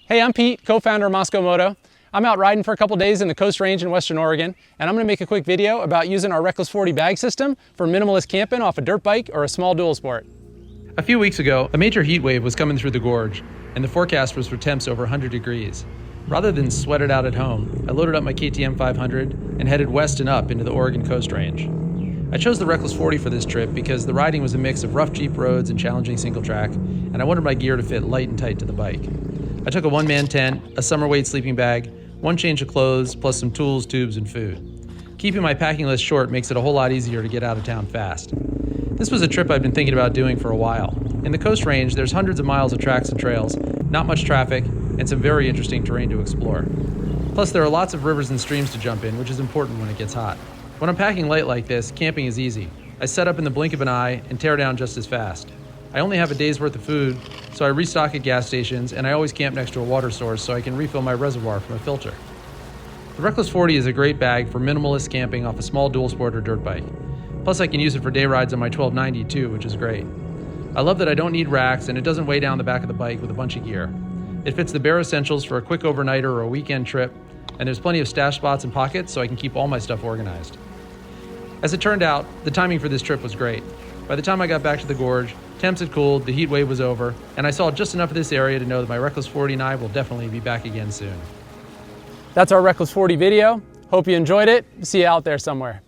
Hey, I'm Pete, co-founder of Mosko Moto. I'm out riding for a couple days in the Coast Range in Western Oregon, and I'm going to make a quick video about using our Reckless 40 bag system for minimalist camping off a dirt bike or a small dual sport. A few weeks ago, a major heat wave was coming through the gorge, and the forecast was for temps over 100 degrees. Rather than sweat it out at home, I loaded up my KTM 500 and headed west and up into the Oregon Coast Range. I chose the Reckless 40 for this trip because the riding was a mix of rough Jeep roads and challenging single track, and I wanted my gear to fit light and tight to the bike. I took a one-man tent, a summer weight sleeping bag, one change of clothes, plus some tools, tubes, and food. Keeping my packing list short makes it a whole lot easier to get out of town fast. This was a trip I've been thinking about doing for a while. In the Coast Range, there's hundreds of miles of tracks and trails, not much traffic, and some very interesting terrain to explore. Plus, there are lots of rivers and streams to jump in, which is important when it gets hot. When I'm packing light like this, camping is easy. I set up in the blink of an eye and tear down just as fast. I only have a day's worth of food, so I restock at gas stations, and I always camp next to a water source so I can refill my reservoir from a filter. The Reckless 40 is a great bag for minimalist camping off a small dual sport or dirt bike. Plus, I can use it for day rides on my 1290 too, which is great. I love that I don't need racks, and it doesn't weigh down the back of the bike with a bunch of gear. It fits the bare essentials for a quick overnighter or a weekend trip, and there's plenty of stash spots and pockets so I can keep all my stuff organized. As it turned out, the timing for this trip was great. By the time I got back to the gorge, temps had cooled, the heat wave was over, and I saw just enough of this area to know that my Reckless 40 and I will definitely be back again soon. That's our Reckless 40 video. Hope you enjoyed it. See you out there somewhere.